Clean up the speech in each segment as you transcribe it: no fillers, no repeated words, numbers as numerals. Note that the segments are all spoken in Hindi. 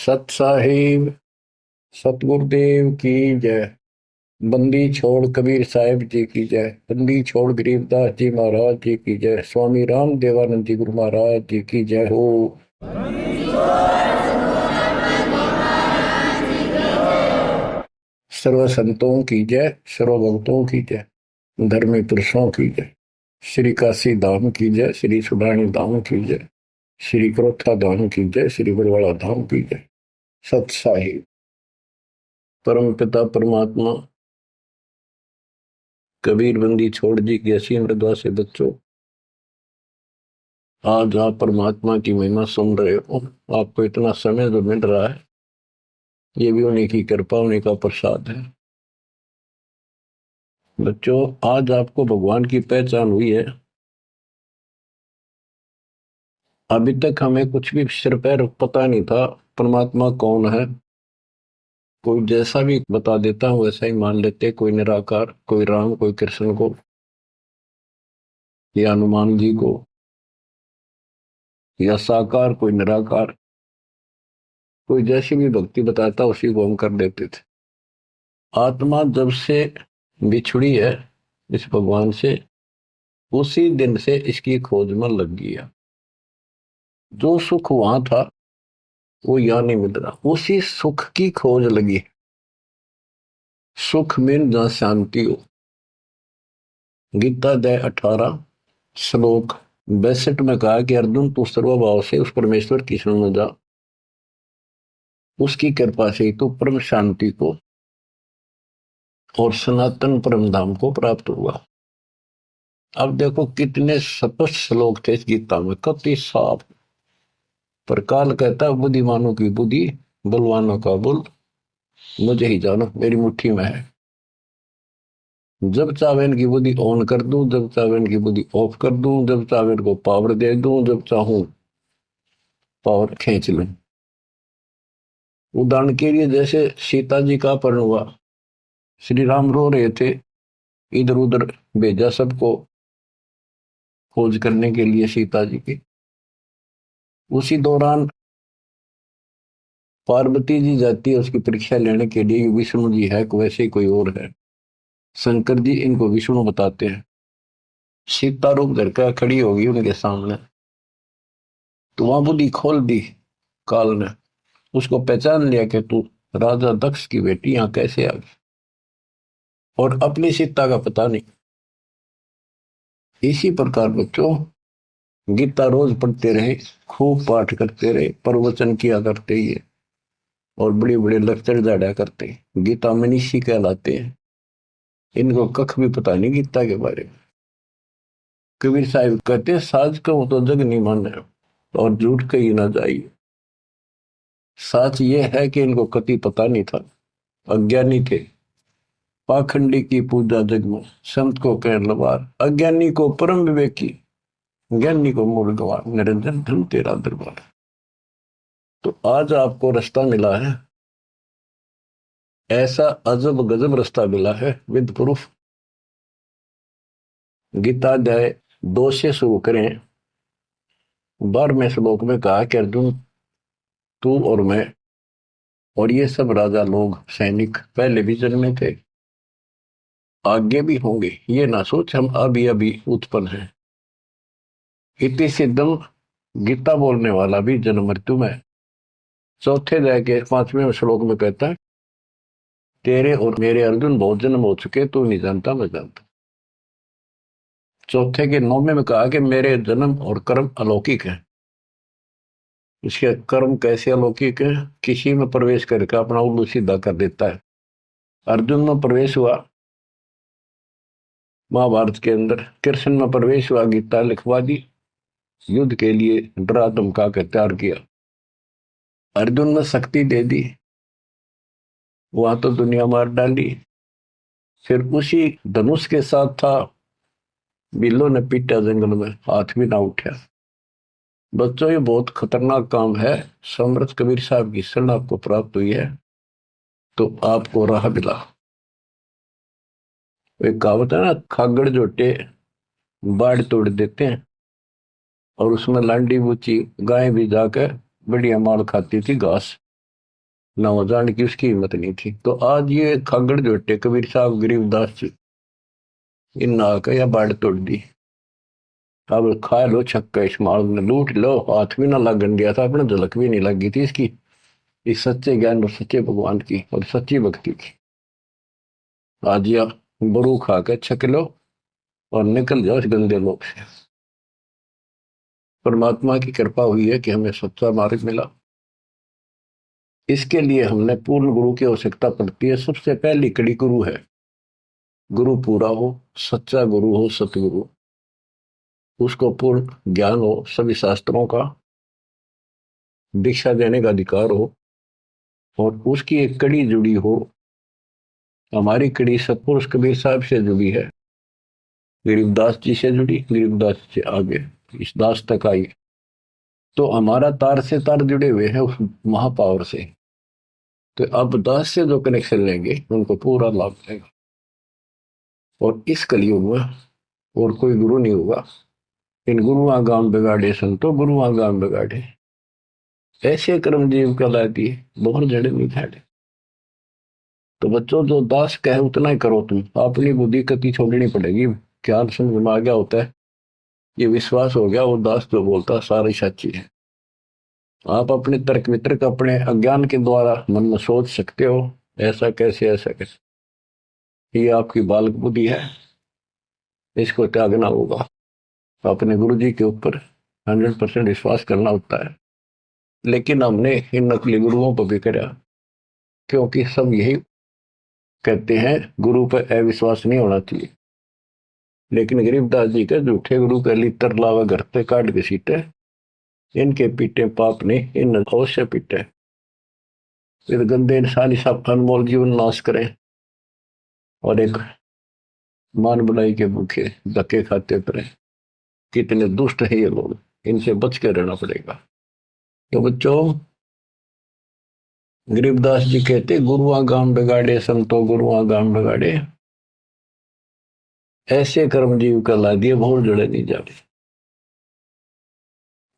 सत साहिब सतगुरुदेव की जय। बंदी छोड़ कबीर साहिब जी की जय। बंदी छोड़ गरीबदास जी महाराज जी की जय। स्वामी राम देवानंद जी गुरु महाराज जी की जय हो। सर्व संतों की जय, सर्व भक्तों की जय, धर्मी पुरुषों की जय। श्री काशी धाम की जय, श्री सुडानी धाम की जय, श्री क्रोथा धाम की जय, श्री बरवाड़ा धाम की जय। सत साहिब परम पिता परमात्मा कबीर बंदी छोड़ जी की असीम मृदा से बच्चों, आज आप परमात्मा की महिमा सुन रहे हो। आपको इतना समय जो मिल रहा है, ये भी उन्हीं की कृपा, उन्हीं का प्रसाद है। बच्चों, आज आपको भगवान की पहचान हुई है। अभी तक हमें कुछ भी सिर पैर पता नहीं था परमात्मा कौन है। कोई जैसा भी बता देता हूं वैसा ही मान लेते, कोई निराकार, कोई राम, कोई कृष्ण को, या हनुमान जी को, या साकार, कोई निराकार, कोई जैसी भी भक्ति बताता उसी को हम कर देते थे। आत्मा जब से बिछड़ी है इस भगवान से, उसी दिन से इसकी खोज में लग गया। जो सुख वहां था वो यहां नहीं मिल रहा, उसी सुख की खोज लगी। सुख में जहां शांति हो। गीता अध्याय 18 श्लोक 62 में कहा कि अर्जुन, तू सर्वभाव से उस परमेश्वर की शरण में जा, उसकी कृपा से तू परम शांति को और सनातन परम धाम को प्राप्त हुआ। अब देखो कितने स्पष्ट श्लोक थे इस गीता में, कति साफ। पर काल कहता है बुद्धिमानों की बुद्धि, बलवानों का बल मुझे ही जानो, मेरी मुट्ठी में है। जब चाहे इनकी बुद्धि ऑन कर दूं, जब चाहे इनकी बुद्धि ऑफ कर दूं, जब चाहे इनको पावर दे दूं, जब चाहूं पावर खींच लूं। उदाहरण के लिए जैसे सीता जी का अपहरण हुआ, श्री राम रो रहे थे, इधर उधर भेजा सबको खोज करने के लिए सीता जी की। उसी दौरान पार्वती जी जाती है उसकी परीक्षा लेने के लिए, विष्णु जी है वैसे ही कोई और है। शंकर जी इनको विष्णु बताते हैं। सीता रूप धर कर खड़ी होगी उनके सामने, तो वहां बुद्धि खोल दी काल ने, उसको पहचान लिया कि तू राजा दक्ष की बेटी यहां कैसे आ गई, और अपनी सीता का पता नहीं। इसी प्रकार बच्चों, गीता रोज पढ़ते रहे, खूब पाठ करते रहे, प्रवचन किया करते ही है, और बड़े बड़े लेक्चर जाड़ा करते हैं। गीता मनीषी कहलाते हैं। इनको कख भी पता नहीं गीता के बारे में। कबीर साहिब कहते हैं, साज कहूं तो जग नहीं माने और झूठ कही ना जाइए। सच ये है कि इनको कति पता नहीं था, अज्ञानी थे। पाखंडी की पूजा जग में, संत को कह लवार, अज्ञानी को परम विवेकी, ज्ञानी को मूल गवार, निरंजन धन तेरा दरबार। तो आज आपको रास्ता मिला है, ऐसा अजब गजब रास्ता मिला है विद प्रूफ। गीता अध्याय 2 से शुरू करें। 12वें श्लोक में कहा कि अर्जुन, तू और मैं और ये सब राजा लोग, सैनिक पहले भी जन्मे थे, आगे भी होंगे। ये ना सोच हम अभी अभी उत्पन्न हैं। इति सिद्धम, गीता बोलने वाला भी जन्म मृत्यु में। चौथे अध्याय के 5वें श्लोक में कहता है, तेरे और मेरे अर्जुन बहुत जन्म हो चुके, तू नहीं जानता मैं जानता। चौथे के 9वें में कहा कि मेरे जन्म और कर्म अलौकिक है। इसके कर्म कैसे अलौकिक है? किसी में प्रवेश करके अपना उल्लू सीधा कर देता है। अर्जुन में प्रवेश हुआ महाभारत के अंदर, कृष्ण में प्रवेश हुआ, गीता लिखवा दी, युद्ध के लिए डरा धमका कर तैयार किया। अर्जुन ने शक्ति दे दी, वहां तो दुनिया मार डाली। फिर उसी धनुष के साथ था, बिल्लो ने पीटा जंगल में, हाथ भी ना उठा। बच्चों, ये बहुत खतरनाक काम है। समर्थ कबीर साहब की शरण आपको प्राप्त हुई है तो आपको राह मिला। एक कहावत है ना, खागड़ जोटे बाढ़ तोड़ देते हैं, और उसमें लांडी बूची गाय भी जाकर बढ़िया माल खाती थी घास। ना हो जाने की उसकी हिम्मत नहीं थी। तो आज ये खागड़ जोटे कबीर साहब गरीबदास जी इन नाक या बाड़ तोड़ दी। अब खा लो छक्का इस्माल ने लूट लो, हाथ भी ना लगन दिया था अपने, झलक भी नहीं लगी थी इसकी, इस सच्चे ज्ञान और सच्चे भगवान की और सच्ची भक्ति की। आज या बरू खा के छक लो और निकल जाओ इस गंदे लोग से। परमात्मा की कृपा हुई है कि हमें सच्चा मार्ग मिला। इसके लिए हमने पूर्ण गुरु की आवश्यकता पड़ती है। सबसे पहली कड़ी गुरु है। गुरु पूरा हो, सच्चा गुरु हो, सतगुरु, उसको पूर्ण ज्ञान हो, सभी शास्त्रों का दीक्षा देने का अधिकार हो, और उसकी एक कड़ी जुड़ी हो। हमारी कड़ी सतपुरुष कबीर साहब से जुड़ी है, गरीबदास जी से जुड़ी, गरीबदास से आगे इस दास तक आई। तो हमारा तार से तार जुड़े हुए हैं उस महापावर से। तो अब दास से जो कनेक्शन लेंगे उनको पूरा लाभ मिलेगा। और इस कलयुग में और कोई गुरु नहीं होगा। इन गुरुआ गांव बिगाड़े संतो गुरुआ गांव बिगाड़े, ऐसे कर्म जीव कहला दिए, बहुत जड़े नहीं झाड़े। तो बच्चों जो दास कहे उतना ही करो, तुम अपनी बुद्धि कति छोड़नी पड़ेगी। क्या समझ में आ गया होता है, ये विश्वास हो गया वो दास जो बोलता है सारी सच्ची है। आप अपने तर्क वितर्क अपने अज्ञान के द्वारा मन में सोच सकते हो ऐसा कैसे ऐसा कैसे, ये आपकी बालक बुद्धि है, इसको त्यागना होगा। अपने गुरु जी के ऊपर 100% विश्वास करना होता है। लेकिन हमने इन नकली गुरुओं पर भी करा, क्योंकि सब यही कहते हैं गुरु पर अविश्वास नहीं होना चाहिए। लेकिन गरीबदास जी के झूठे गुरु के लिए तरलावा घर पे काट के सीटे, इनके पीटे पाप ने इन अवश्य पीटे। फिर गंदे इंसान सब अनमोल जीवन नाश करें और एक मान बुलाई के भूखे धक्के खाते फिरे। कितने दुष्ट है ये लोग, इनसे बच के रहना पड़ेगा। तो बच्चों, गरीबदास जी कहते गुरुआ गांव बिगाड़े संतो गुरुआ गांव बिगाड़े, ऐसे कर्म जीव का ला दिए भोर जड़े नहीं जाते।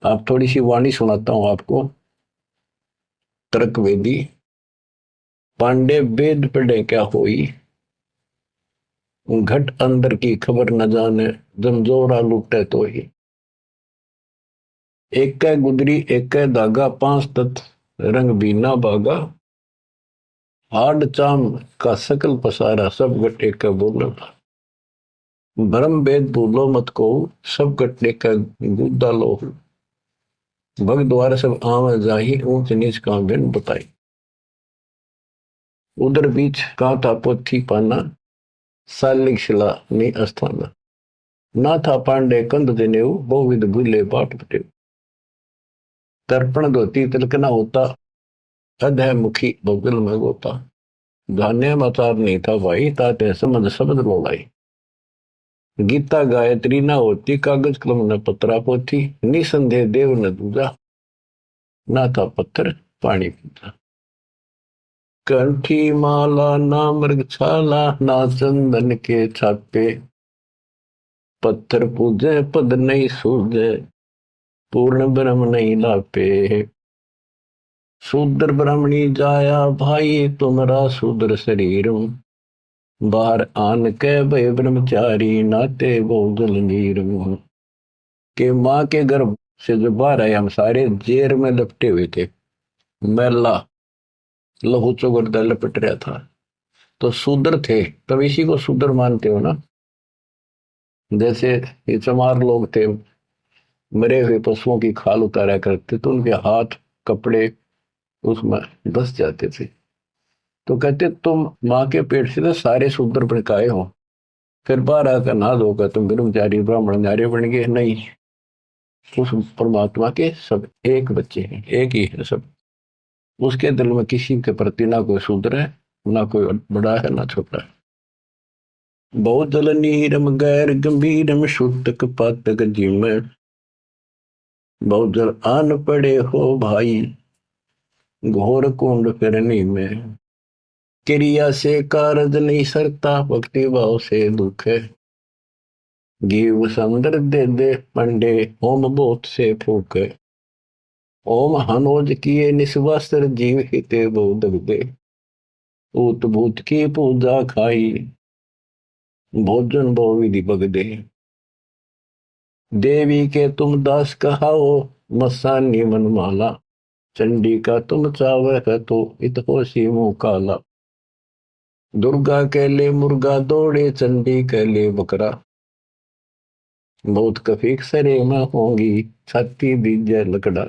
आप थोड़ी सी वाणी सुनाता हूं आपको। तर्क वेदी पांडे वेद पढ़े क्या होई, घट अंदर की खबर न जाने, जमजोरा लूटे तो ही। एक कै गुदरी एक कै धागा, पांच तत्व रंग बीना बागा, हाड चाम का सकल पसारा, सब गट एक बोलो। भरम भेद भूलो मत को, सब गट एक गुद्दा लो। भग द्वार सब आव जाही, ऊंच नीच का भिन्न बताई। उधर बीच का था पोथी पाना, सालिक शिला ने अस्थाना। ना था पांडे कंद देनेऊ, बहुविध भूले बाट बटेऊ। तर्पण धोती तिलकना होता, अधय मुखी बगल में गोता। धान्य मचार नहीं था भाई, ताते समझ शब्द बोलाई। गीता गायत्री ना होती, कागज कलम न पत्रा पोथी। निसंदेह देव न दूजा, ना था पत्थर पानी पीता। कंठी माला ना मृग छाला, ना चंदन के छापे। पत्थर पूजे पद नहीं सूझे, पूर्ण ब्रह्म नहीं लापे। शूद्र ब्राह्मणी जाया भाई, तुम्हारा शूद्र शरीर। बाहर आन के भय ब्रह्मचारी, नाते बहुजल नीर। के माँ के गर्भ से जो बाहर आए हम सारे जेर में लपटे हुए थे, मैला लहू चौगरदा लपट रहा था। तो शूद्र थे, तब इसी को शूद्र मानते हो ना। जैसे ये चमार लोग थे, मरे हुए पशुओं की खाल उतारा करते तो उनके हाथ कपड़े उसमें धस जाते थे। तो कहते तुम माँ के पेट से तो सारे शूद्र भड़काए हो, फिर बाहर आकर ना धोकर तुम ब्रह्मचारी ब्राह्मण नारे बन गए। नहीं, उस परमात्मा के सब एक बच्चे हैं, एक ही है सब। उसके दिल में किसी के प्रति ना कोई शूद्र है, ना कोई बड़ा है ना छोटा है। बहुत जल नीरम गैर गंभीरम, शुद्धक पातक जिम। बहुत जल आन पड़े हो भाई, घोर कुंड फिरनी में। क्रिया से कारज नहीं सरता, भक्ति भाव से दुख है। जीव संदर दे दे पंडे, होम बोत से फूक है। ओम हनोज किए निस्वास्त्र जीव हिते बोध दे, ऊत भूत की पूजा खाई, भोजन भो विधि बगदे। देवी के तुम दास कहाओ, मसानी मन माला, चंडी का तुम चावह तो इत होशी मुंह काला। दुर्गा के ले मुर्गा दौड़े, चंडी के ले बकरा, बहुत कफीक सरे में होंगी, छाती दीजे लकड़ा।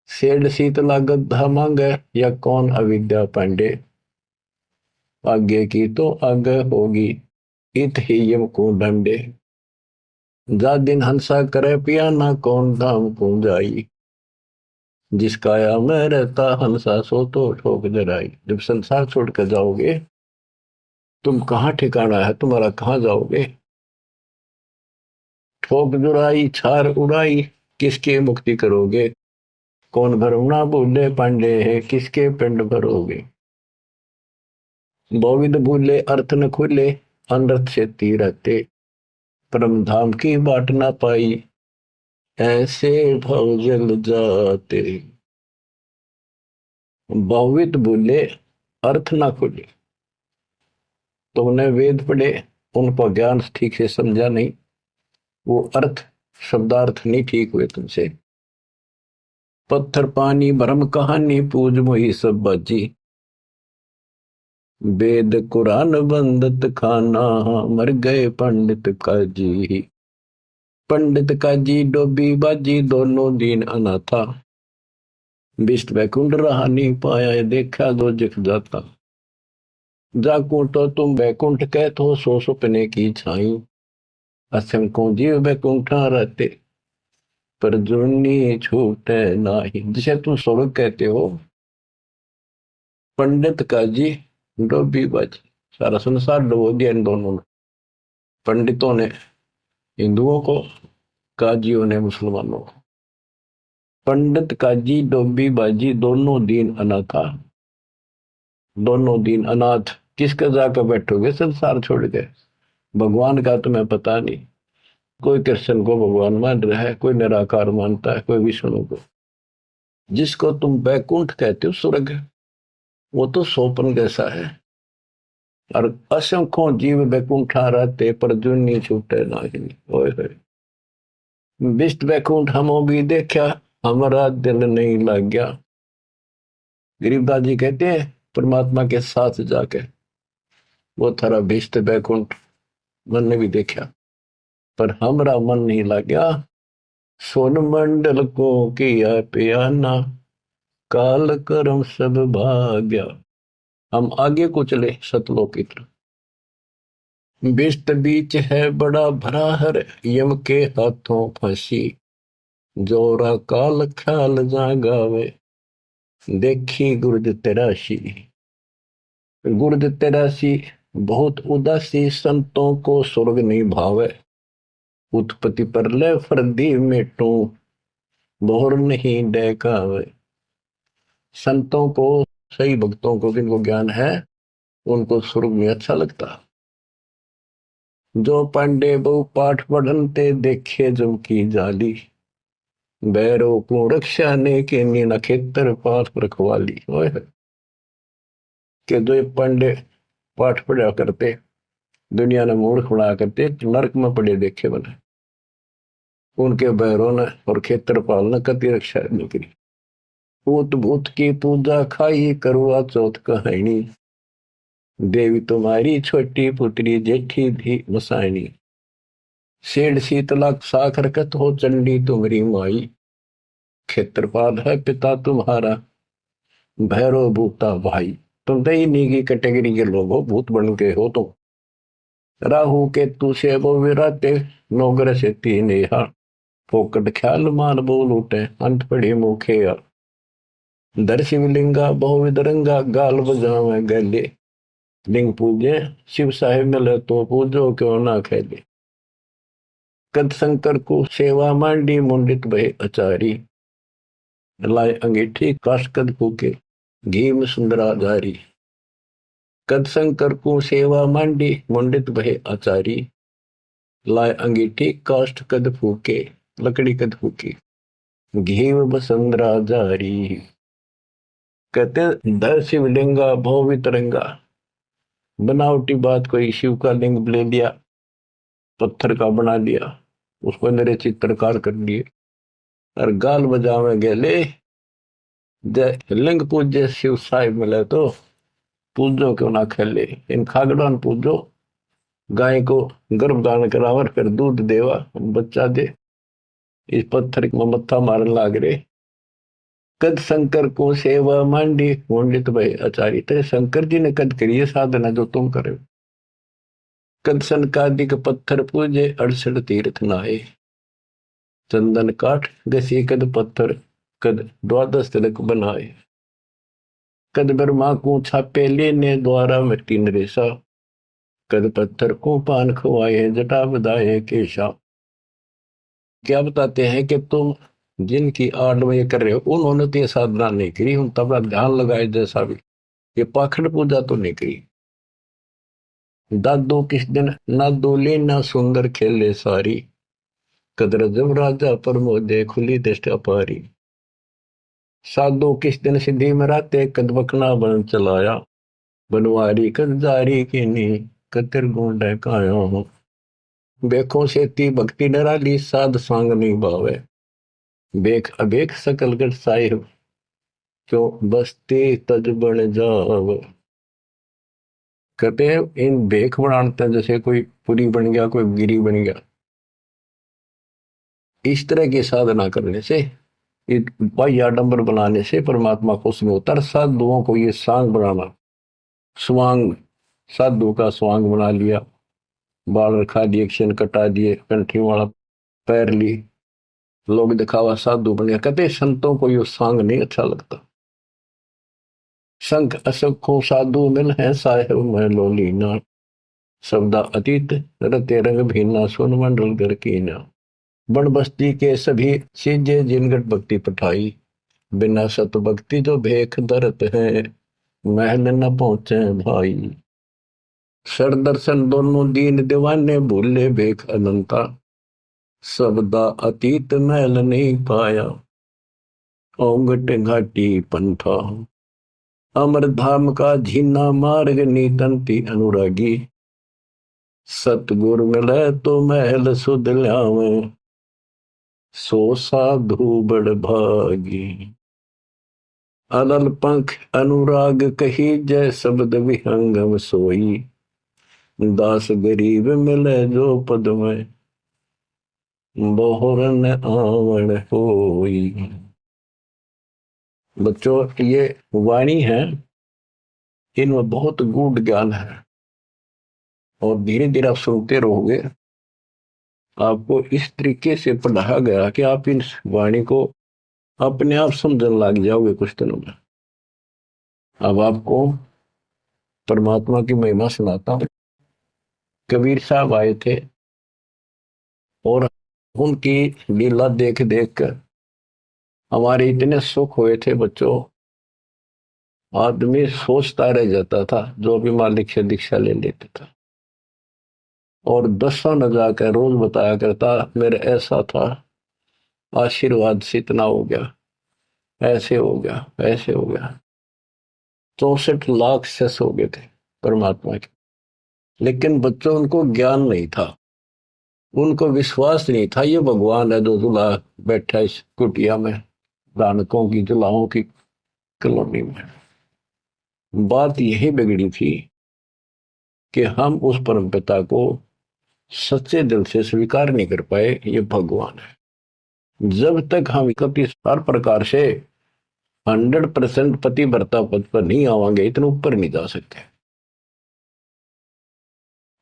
सेठ शीतला गद्दा मांगे, या कौन अविद्या पांडे, आगे की तो आगे होगी, इत ही यम को डंडे। जा दिन हंसा करे पियाना, कौन धाम को जाई, जिस काया में रहता हंसा सो तो ठोक जराई। जब संसार छोड़ कर जाओगे, तुम कहाँ ठिकाना है तुम्हारा, कहाँ जाओगे। ठोक जुराई छार उड़ाई, किसके मुक्ति करोगे, कौन भरना भूले पांडे है, किसके पिंड भरोगे। बहुविध भूले अर्थ न खुले, अनर्थ से रहते, परम धाम की बाट ना पाई, ऐसे भव जल जाते। बहुविध भूले अर्थ ना खुले, तुमने वेद पढ़े, उनको ज्ञान ठीक से समझा नहीं, वो अर्थ शब्दार्थ नहीं ठीक हुए तुमसे। पत्थर पानी भरम कहानी, पूज मोही सब बाजी, वेद कुरान बंदत खाना, मर गए पंडित काजी। पंडित काजी डोबी बाजी, दोनों दीन अनाथा, विष्ट वैकुंठ रहा नहीं पाया, देखा दो जख जाता। जाकू तो तुम वैकुंठ कह तो, सो सुपने की छाई, असंख्यों जीव वैकुंठा रहते, पर जुर्नी छूटे नाही। जिसे तुम स्वर्ग कहते हो, पंडित काजी डोबी बाजी, सारा संसार डुबो दिया इन दोनों ने। पंडितों ने हिंदुओं को, काजियों ने मुसलमानों को। पंडित काजी डोबी बाजी, दोनों दीन अनाथा, दोनों दीन अनाथ। किसका जाकर बैठोगे संसार छोड़ के, भगवान का तुम्हें पता नहीं। कोई कृष्ण को भगवान मान रहा है, कोई निराकार मानता है, कोई विष्णु को। जिसको तुम बैकुंठ कहते हो स्वर्ग, वो तो सोपन जैसा है, और असंख्यों जीव बैकुंठा रहते, पर जुन्नी छूटे नहीं। ओए होए, विष्ट बैकुंठ हमो भी देखा, हमारा दिल नहीं लग गया। गरीबदास जी कहते हैं परमात्मा के साथ जाके, वो थारा विष्ट बैकुंठ मन ने भी देखा, पर हमारा मन नहीं लग गया। सोन मंडल को किया पियाना, काल कर्म सब भाग्या। हम आगे को चले सतलोक की तरफ। बिस्त बीच है बड़ा भरा हर, यम के हाथों फंसी, जोरा काल ख्याल जागावे, देखी गुर्द तेरासी। गुर्द तेरासी, बहुत उदासी, संतों को स्वर्ग नहीं भावे, उत्पत्ति पर ले फर्दी मेटू, बोर नहीं डेकावे। संतों को, सही भक्तों को, जिनको ज्ञान है, उनको स्वर्ग में अच्छा लगता। जो पांडे बहु पाठ पढ़नते, देखे जम की जाली, बैरों को रक्षा ने के नखेत्र पास रखवाली। के जो ये पांडे पाठ पढ़ा करते, दुनिया ने मूर्ख बना करते, नरक में पड़े देखे बने, उनके बैरों ने और क्षेत्रपाल ने कति रक्षा नहीं करी। भूत भूत की पूजा खाई, करवा चौथ कहानी, देवी तुम्हारी छोटी पुत्री जेठी थी मसायनी। सेठ शीतला साखर कत हो, चंडी तुम्हारी माई, क्षेत्रपाल है पिता तुम्हारा, भैरव भूता भाई। तुम तो इन्हीं की कैटेगरी के लोग हो, भूत बन के हो तुम। राहु केतु से वो विराते, नौगर से तीन यहाँ, फोकट ख्याल मान बोल उठे, अंत पड़ी मुखे। दर शिवलिंगा बहुविध रंगा, गाल बजावे गले, लिंग पूजे शिव साहेब मिले तो पूजो क्यों ना खेले। कद शंकर को सेवा मांडी, मुंडित भय अचारी, लाए अंगीठी काश कद फूके, घी में सुंदरा जारी। कद शंकर को सेवा मांडी, मुंडित भय आचारी, लाए अंगीठी काष्ठ कद फूके, लकड़ी कद फूकी। घीव बसंदरा जारी। कहते दर शिवलिंगा भव वितरंगा। बनावटी बात, कोई शिव का लिंग ले लिया, पत्थर का बना लिया, उसको मेरे चित्रकार कर लिए और गाल बजावे गेले। जय लिंग पूज्य शिव साहिब मिले तो पूजो क्यों ना खेले। इन खागड़ों ने पूजो, गाय को गर्भदान करावर फिर दूध देवा बच्चा दे। इस पत्थर में मत्था मारने लाग रहे। कद शंकर को सेवा मांडी पंडित भाई आचार्य तेरे शंकर जी ने कद करी है साधना जो तुम करे। कद सनकादिक पत्थर पूजे 68 तीर्थ नहाए। चंदन काठ घसी कद पत्थर, कद द्वादश तिलक बनाए। कद ब्रह्मा को छापे लेने द्वारा मिट्टी नरेसा। कद पत्थर को पान खुआए जटा बधाए केशा। क्या बताते हैं कि तुम जिनकी आड़ में ये कर रहे हो उन्होंने तो ये साधना नहीं करी, उन तब ध्यान लगाए जैसा भी ये पाखंड पूजा तो नहीं करी। दादो किस दिन ना दोले ना सुंदर खेले सारी। कदर जब राजा पर मोदे खुली दृष्टि अपारी। साधो किस दिन सिद्धि में राते कद बकना बन चलाया। बनवारी कद जारी की नी कतिर गुंड काया हूँ। बेखों से ती भक्ति डराली साध सांग नहीं भावे। बेख अबेख सकल गढ़ साहिब क्यों बसते तज बन जाव। कहते हैं इन बेख बनाते हैं जैसे कोई पुरी बन गया, कोई गिरी बन गया। इस तरह की साधना करने से, बाह्य आडंबर बनाने से परमात्मा खुश नहीं होता। साधुओं को ये सांग बनाना, स्वांग, साधु का स्वांग बना लिया, बाल रखा दिए, क्षण कटा दिए, कंठी वाला पैर ली, लोग दिखावा साधु बन गया। कहते संतों को ये सांग नहीं अच्छा लगता। संख असखो साधु मिल है साहेब मैं लोलीना। शब्दा अतीत रते रंग भीना सुन मंडल घर कीना। बन बस्ती के सभी सीजे जिनगट भक्ति पठाई। बिना सत भक्ति जो भेख दरत है महल न पहुंचे भाई। सर दर्शन दोनों दीन दीवाने भूले भेख अनंता। शब्दा अतीत महल नहीं पाया ओंगट घाटी पंथा। अमर धाम का झीना मार्ग नीतंती अनुरागी। सतगुर मिले तो महल सुध ल्यावे सो साधु बड़ भागी। अलल पंख अनुराग कही जय शब्द विहंगम सोई। दास गरीब मिले जो पद में बहुरन आवण होई। बच्चों ये वाणी है, इनमें बहुत गूढ़ ज्ञान है और धीरे धीरे आप सुनते रहोगे। आपको इस तरीके से पढ़ाया गया कि आप इन वाणी को अपने आप समझने लग जाओगे कुछ दिनों में। अब आपको परमात्मा की महिमा सुनाता हूं। कबीर साहब आए थे और उनकी लीला देख देख कर हमारे इतने सुख हुए थे बच्चों। आदमी सोचता रह जाता था जो भी मालिक से दीक्षा ले लेता था और दसों न जाकर रोज बताया करता मेरा ऐसा था, आशीर्वाद से इतना हो गया, ऐसे हो गया, ऐसे हो गया। 64 लाख सेस हो गए थे परमात्मा के। लेकिन बच्चों उनको ज्ञान नहीं था, उनको विश्वास नहीं था ये भगवान है जो दुल्हा बैठा इस कुटिया में, दानकों की दुल्हाओं की कॉलोनी में। बात यही बिगड़ी थी कि हम उस परम पिता को सच्चे दिल से स्वीकार नहीं कर पाए ये भगवान है। जब तक हम कभी हर प्रकार से 100% पतिव्रता पद पर नहीं आवांगे, इतने ऊपर नहीं जा सकते।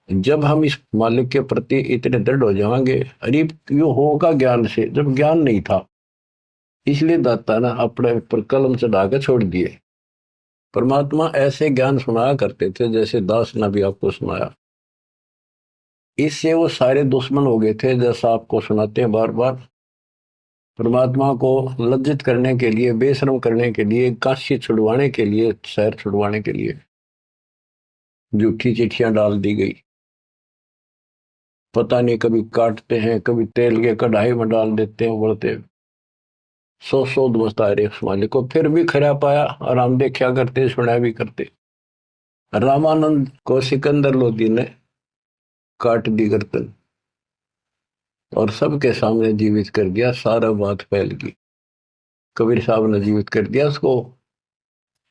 जब हम इस मालिक के प्रति इतने दृढ़ हो जाएंगे, अरे यो होगा ज्ञान से, जब ज्ञान नहीं था इसलिए दाता ना अपने पर कलम चढ़ा के छोड़ दिए। परमात्मा ऐसे ज्ञान सुनाया करते थे जैसे दास ने भी आपको सुनाया। इससे वो सारे दुश्मन हो गए थे जैसा आपको सुनाते हैं बार बार। परमात्मा को लज्जित करने के लिए, बेशर्म करने के लिए, काशी छुड़वाने के लिए, शहर छुड़वाने के लिए झूठी चिट्ठियां डाल दी गई। पता नहीं कभी काटते हैं, कभी तेल के कढ़ाई में डाल देते हैं, उबलते सौ दोस्त आए उस मालिक को, फिर भी खरा पाया और हम देखा करते सुना भी करते। रामानंद को सिकंदर लोधी ने काट दी गर्दन और सबके सामने जीवित कर दिया, सारा बात फैल गई। कबीर साहब ने जीवित कर दिया उसको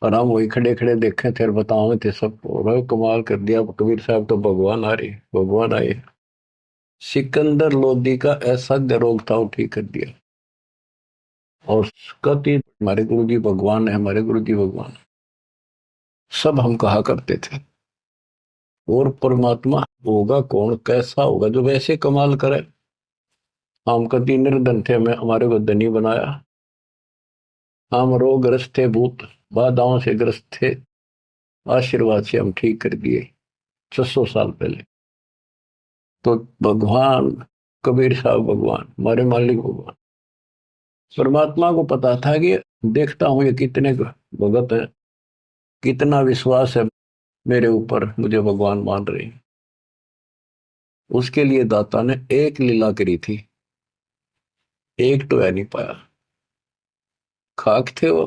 और हम वही खड़े खड़े देखे थे और बताओ थे सबको, कमाल कर दिया कबीर साहब तो भगवान आ रहे, भगवान आए। सिकंदर लोधी का ऐसा रोग था वो ठीक कर दिया। और कहती हमारे गुरु जी भगवान है, हमारे गुरु जी भगवान, सब हम कहा करते थे। और परमात्मा होगा कौन, कैसा होगा जो वैसे कमाल करे। हम कभी निर्धन थे, मैं हमारे को धनी बनाया। हम रोगग्रस्त थे, भूत बाधाओं से ग्रस्त थे, आशीर्वाद से हम ठीक कर दिए 600 साल पहले। तो भगवान कबीर साहब भगवान, हमारे मालिक भगवान। परमात्मा को पता था कि देखता हूं ये कितने भगत है, कितना विश्वास है मेरे ऊपर, मुझे भगवान मान रहे हैं। उसके लिए दाता ने एक लीला करी थी, एक तो है नहीं पाया, खाक थे वो।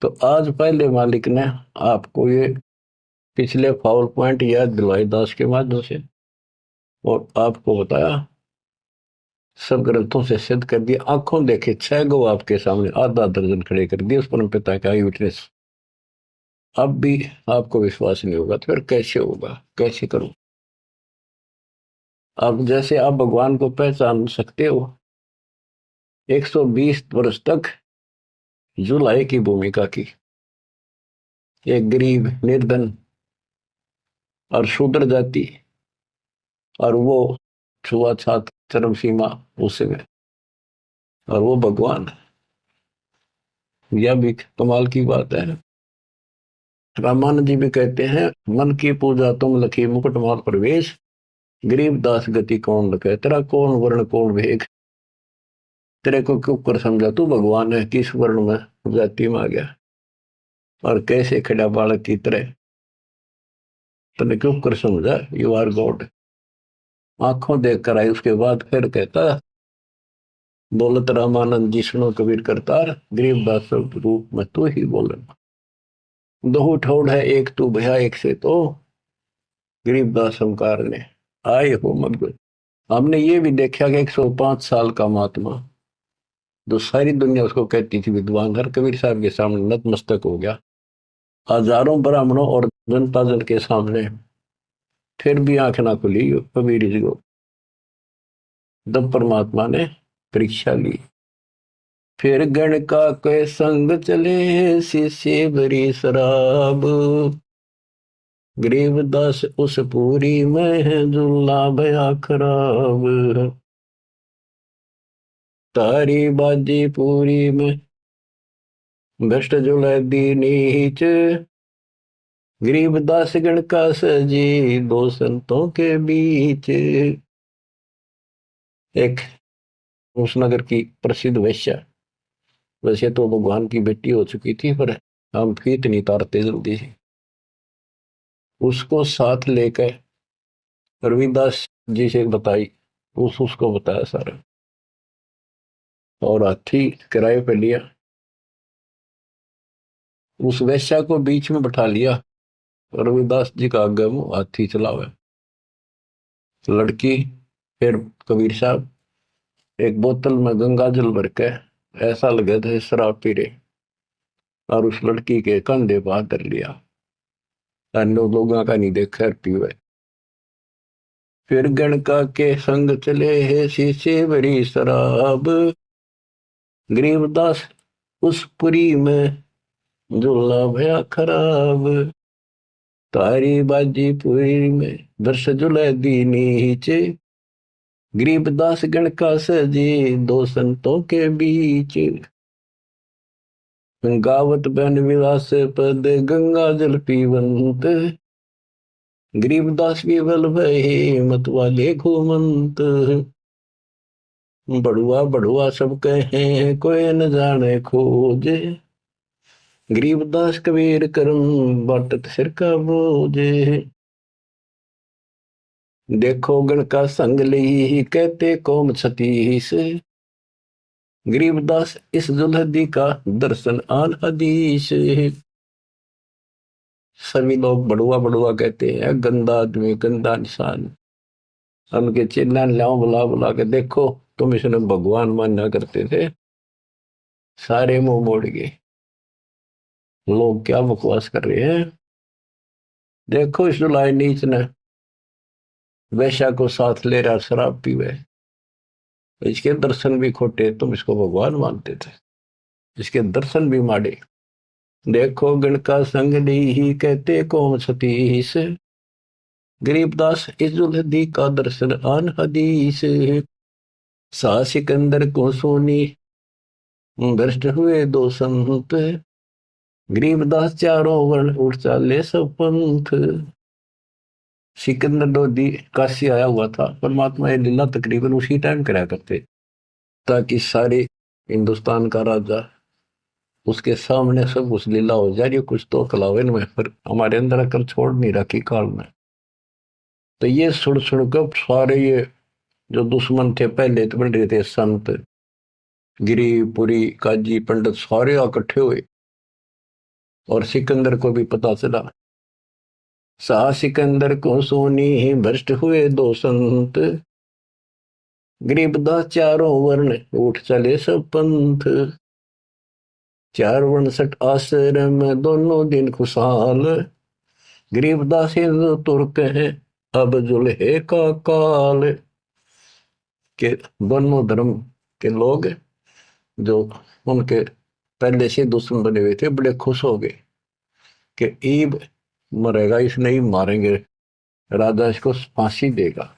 तो आज पहले मालिक ने आपको ये पिछले फाउल पॉइंट याद दिलवाई दास के माध्यम से, और आपको बताया, सब ग्रंथों से सिद्ध कर दिया। आंखों देखे 6 गो आपके सामने, आधा दर्जन खड़े कर दिए उस परम पिता का विटनेस। अब भी आपको विश्वास नहीं होगा तो फिर कैसे होगा, कैसे करूं। अब जैसे आप भगवान को पहचान सकते हो, 120 वर्ष तक जुलाई की भूमिका की, एक गरीब निर्धन और शूद्र जाति, और वो छुआछात चरम सीमा उसमें, और वो भगवान। यह भी कमाल की बात है। रामानंद जी भी कहते हैं, मन की पूजा तुम लखी मुकुट माल प्रवेश, गरीब दास गति कौन लखे, तेरा कौन वर्ण कौन भेद, तेरे को क्यों कर समझा तू भगवान है, किस वर्ण में जाति में आ गया और कैसे खड़ा बालक की तरह, तने क्यों कर समझा, यू आर गॉड। आंखों देख कर आई। उसके बाद फिर कहता, बोलत रामानंद जी सुनो कबीर करतार, गरीबदास रूप में तू ही बोलना, दो ठोड़ है एक तू भया एक से, तो गरीबदास हमकार ने आए हो मग। हमने ये भी देखा कि 105 साल का महात्मा, जो सारी दुनिया उसको कहती थी विद्वान, हर कबीर साहब के सामने नतमस्तक हो गया, हजारों ब्राह्मणों और जनता जन के सामने, फिर भी आंख ना खुली कबीर जी को। तब परमात्मा ने परीक्षा ली। फिर गण का के संग चले, शीशे भरी शराब, गरीबदास उस पूरी में जुल्ला भया खराब, तारी बाजी पूरी में भ्रष्ट जुलै दी नीच, गरीबदास गण का सजी दो संतों के बीच। एक उस नगर की प्रसिद्ध वैश्या, वैसे तो भगवान की बेटी हो चुकी थी, पर हम फीत नहीं तारते जल्दी से, उसको साथ लेकर रविदास जी से बताई, उसको बताया सारा, और हाथी किराए पे लिया, उस वैश्या को बीच में बैठा लिया, रविदास जी का आगे मुंह हाथी चलावे। लड़की, फिर कबीर साहब एक बोतल में गंगा जल भर के ऐसा लगे थे शराब पी रहे, और उस लड़की के कंधे पर हाथ धर लिया, लोगों का नहीं देखा पीवे। फिर गणका के संग चले है शीशे भरी शराब, गरीबदास उस पुरी में झूला भया खराब, तारी बाजी पुरी में वर्ष जुलै दी नीचे, गरीबदास गण का सजी दो संतों के बीच, गावत बहन विलास पद गंगा जल पीवंत, गरीबदास विवल भये मत वाले घूमंत, बड़ुआ बड़ुआ सब कहे कोई न जाने खोज, गरीबदास कबीर करम बाटत सिर का बोझ, देखो गण का संग ली कहते कौम छतीस, गरीबदास इस जुल्हदी का दर्शन आन हदीस। सभी लोग बड़ुआ बड़ुआ कहते हैं, गंदा आदमी, गंदा इंसान। उनके चिल्ला लाओ, बुला बुला के देखो, तुम इसने भगवान मानना करते थे, सारे मुंह मोड़ गए। लोग क्या बकवास कर रहे हैं। देखो इस जुलाई नीच ने वैश्या को साथ ले रहा, शराब पीवे, इसके दर्शन भी खोटे, तुम इसको भगवान मानते थे, इसके दर्शन भी माड़े। देखो गण का संग ही कहते कौन सतीश। गरीबदास इजुलदी का दर्शन आन हदीस। सा सिकंदर को सोनी भ्रष्ट हुए दो संत। गरीबदास चारों वर्ण उठ चाले सब पंथ। सिकंदर लोधी काशी आया हुआ था, परमात्मा ये लीला तकरीबन उसी टाइम कराया करते, ताकि सारे हिंदुस्तान का राजा उसके सामने सब उस लीला हो जाए, कुछ तो कलावे में, पर हमारे अंदर अकल छोड़ नहीं रखी काल में। तो ये सुन सुनकर सारे ये जो दुश्मन थे पहले तो बन रहे थे, संत गिरी पुरी काजी पंडित सारे इकट्ठे हुए, और सिकंदर को भी पता चला। सा सिकंदर को सोनी भ्रष्ट हुए दो संत। गरीबदास चारों वर्ण उठ चले सब पंथ। चार वर्ण सठ आश्रम दोनों दिन खुशहाल। गरीबदास हिंदू तुर्क है अब जुल्हे का काल। के दोनों धर्म के लोग जो उनके पहले से दुश्मन बने हुए थे, बड़े खुश हो गए कि ईब मरेगा, इस नहीं मारेंगे, राजा इसको फांसी देगा।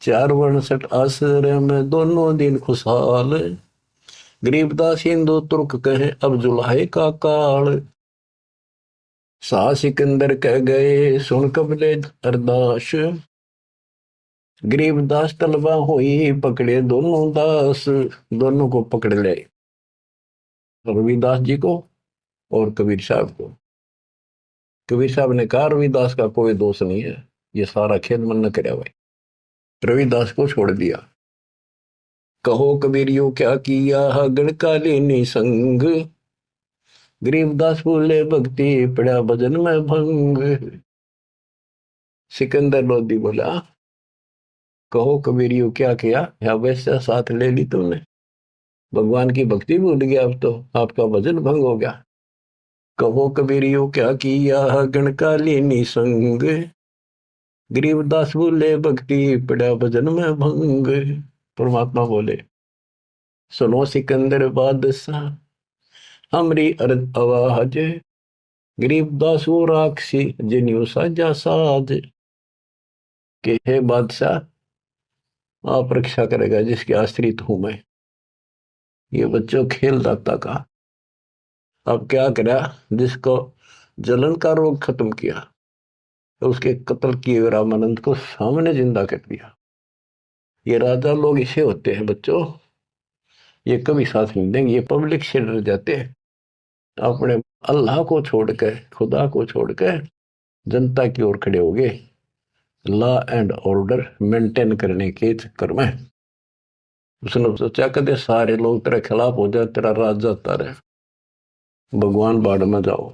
चार वर्ण सठ आश्रम दोनों दिन खुशहाल। गरीबदास हिंदू तुर्क कहे अब जुल्हे का काल। सा सिकंदर कह गए सुन कबले अरदास। गरीबदास तलबा हुई पकड़े दोनों दास। दोनों को पकड़ ले, रविदास जी को और कबीर साहब को। कबीर साहब ने कहा रविदास का कोई दोष नहीं है, ये सारा खेद मन न करे भाई। रविदास को छोड़ दिया। कहो कबीरियो क्या किया गणकालीनी संग। गरीबदास बोले भक्ति पड़ा भजन में भंग। सिकंदर लोधी बोला कहो कबीरियो क्या किया, या वैसा साथ ले ली तुमने, भगवान की भक्ति भूल गया, अब तो आपका भजन भंग हो गया। कहो कबीरियो क्या किया गणकालीनी संग। गरीबदास बोले भक्ति पड़ा भजन में भंग। परमात्मा बोले सुनो सिकंदर बादशाह हमरी अर्ज आवाज। गरीबदास वो राक्षसी जिन्यू साजा साज। के हे बादशाह, आप रक्षा करेगा जिसके आश्रित हूं मैं। ये बच्चों खेल दाता का। अब क्या करा, जिसको जलन का रोग खत्म किया, तो उसके कत्ल किए रामानंद को सामने जिंदा कर दिया। ये राजा लोग इसे होते हैं बच्चों, ये कभी साथ नहीं देंगे, ये पब्लिक से डर जाते हैं। अपने अल्लाह को छोड़कर, खुदा को छोड़कर जनता की ओर खड़े हो गए, लॉ एंड ऑर्डर मेंटेन करने के चक्कर में। उसने सोचा कदे सारे लोग तेरे खिलाफ हो जाए, तेरा राज जाता रहे, भगवान बाढ़ में जाओ।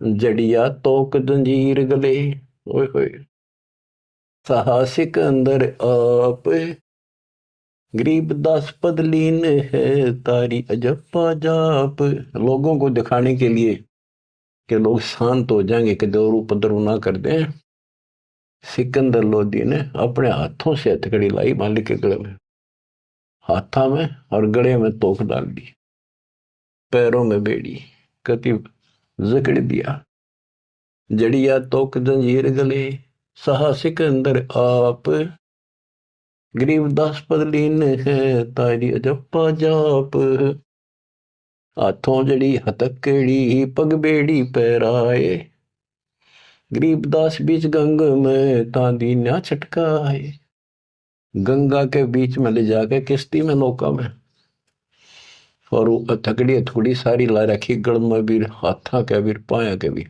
जड़िया तोक जंजीर गले, ओए होए साहसिक अंदर आप। गरीबदास पदलीन है तारी अजप्पा जाप। लोगों को दिखाने के लिए कि लोग शांत हो जाएंगे, कि दौर उपद्रव ना कर दें, सिकंदर लोधी ने अपने हाथों से हथकड़ी लाई मालिक के गले में, हाथा में और गले में तोक डाल दी, पैरों में बेड़ी कति जकड़ दिया। जड़िया तोक जंजीर गले सहा सिकंदर आप। गरीबदास पदलीन है तारी अजप्पा जाप। हाथों जड़ी हथकड़ी पग बेड़ी पैराए। गरीबदास बीच गंग में तांदी न्या छटकाए। गंगा के बीच में ले जाके किश्ती में नौका में, और हथकड़ी थोड़ी सारी ला रखी गल में भी, हाथा के भी, पाया के भी,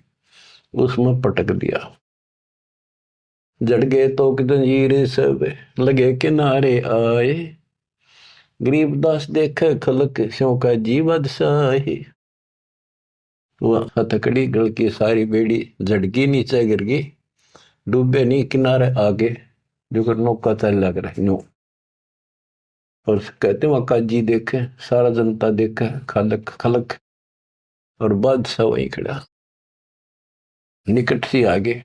उसमें पटक दिया। जड़ गए तो जंजीर सब लगे किनारे आए। गरीबदास देखे खलक स्यों का जी बादशाही। वह हथकड़ी गल की सारी बेड़ी झटकी नीचे गिर गई, डूबे नहीं किनारे आगे, जो कर नौका चल लग रही नो। और कहते वहां काजी देखे, सारा जनता देखे, खलक खलक, और बादशाह वहीं खड़ा निकट सी आगे।